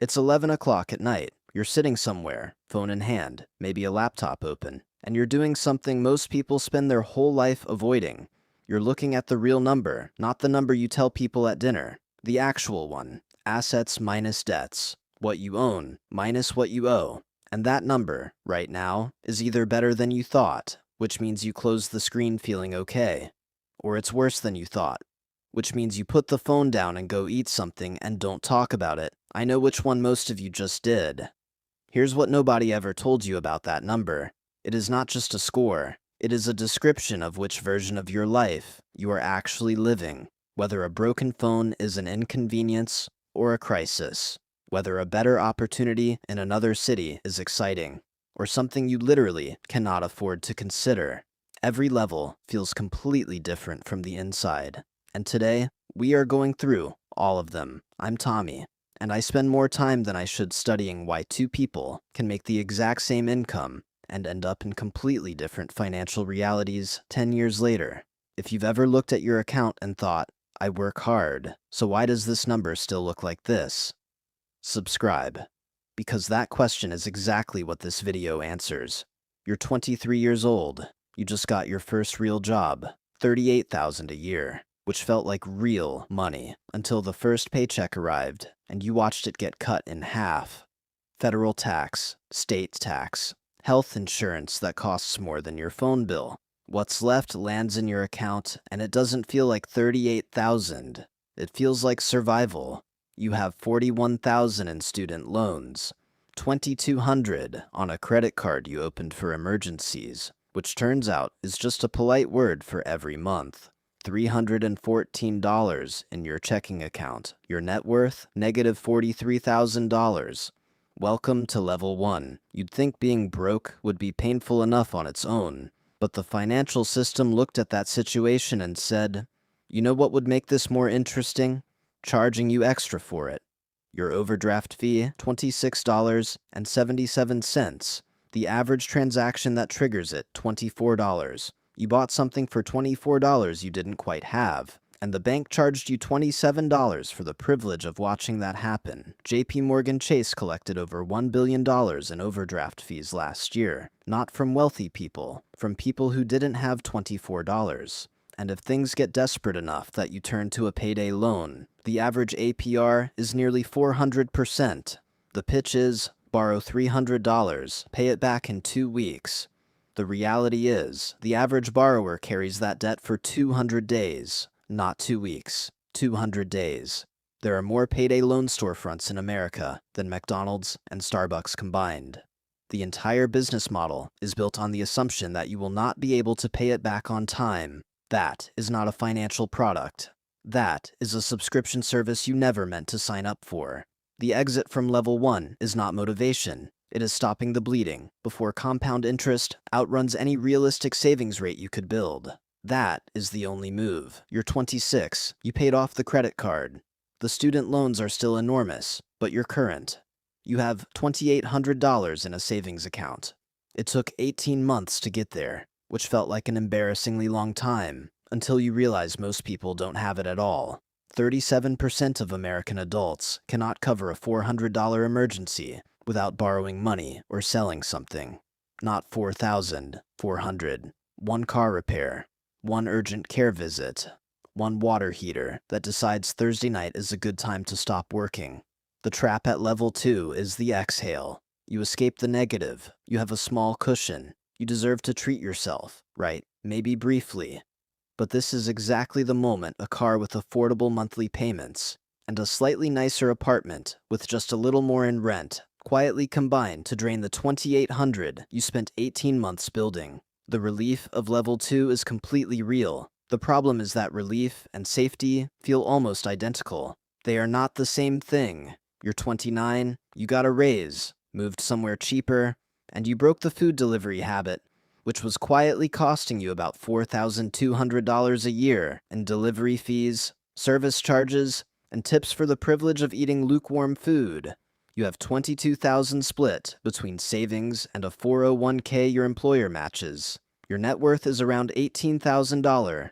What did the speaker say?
It's 11 o'clock at night. You're sitting somewhere, phone in hand, maybe a laptop open, and you're doing something most people spend their whole life avoiding. You're looking at the real number, not the number you tell people at dinner. The actual one. Assets minus debts. What you own minus what you owe. And that number, right now, is either better than you thought, which means you close the screen feeling okay, or it's worse than you thought, which means you put the phone down and go eat something and don't talk about it. I know which one most of you just did. Here's what nobody ever told you about that number. It is not just a score. It is a description of which version of your life you are actually living, whether a broken phone is an inconvenience or a crisis, whether a better opportunity in another city is exciting, or something you literally cannot afford to consider. Every level feels completely different from the inside. And today, we are going through all of them. I'm Tommy, and I spend more time than I should studying why two people can make the exact same income and end up in completely different financial realities 10 years later. If you've ever looked at your account and thought, I work hard, so why does this number still look like this? Subscribe, because that question is exactly what this video answers. You're 23 years old. You just got your first real job, $38,000 a year, which felt like real money until the first paycheck arrived and you watched it get cut in half. Federal tax, state tax, health insurance that costs more than your phone bill. What's left lands in your account and it doesn't feel like $38,000. It feels like survival. You have $41,000 in student loans, $2,200 on a credit card you opened for emergencies, which turns out is just a polite word for every month. $314 in your checking account. Your net worth, negative $43,000. Welcome to level 1. You'd think being broke would be painful enough on its own, but the financial system looked at that situation and said, you know what would make this more interesting? Charging you extra for it. Your overdraft fee, $26.77. The average transaction that triggers it, $24. You bought something for $24 you didn't quite have, and the bank charged you $27 for the privilege of watching that happen. JP Morgan Chase collected over $1 billion in overdraft fees last year, not from wealthy people, from people who didn't have $24. And if things get desperate enough that you turn to a payday loan, the average APR is nearly 400%. The pitch is, borrow $300, pay it back in 2 weeks. The reality is, the average borrower carries that debt for 200 days, not 2 weeks, 200 days. There are more payday loan storefronts in America than McDonald's and Starbucks combined. The entire business model is built on the assumption that you will not be able to pay it back on time. That is not a financial product. That is a subscription service you never meant to sign up for. The exit from level 1 is not motivation. It is stopping the bleeding before compound interest outruns any realistic savings rate you could build. That is the only move. You're 26. You paid off the credit card. The student loans are still enormous, but you're current. You have $2,800 in a savings account. It took 18 months to get there, which felt like an embarrassingly long time, until you realize most people don't have it at all. 37% of American adults cannot cover a $400 emergency without borrowing money or selling something. Not $4,400. One car repair, one urgent care visit, one water heater that decides Thursday night is a good time to stop working. The trap at level 2 is the exhale. You escape the negative. You have a small cushion. You deserve to treat yourself, right? Maybe briefly. But this is exactly the moment a car with affordable monthly payments and a slightly nicer apartment with just a little more in rent quietly combine to drain the $2,800 you spent 18 months building. The relief of level 2 is completely real. The problem is that relief and safety feel almost identical. They are not the same thing. You're 29, you got a raise, moved somewhere cheaper, and you broke the food delivery habit, which was quietly costing you about $4,200 a year in delivery fees, service charges, and tips for the privilege of eating lukewarm food. You have $22,000 split between savings and a 401k your employer matches. Your net worth is around $18,000,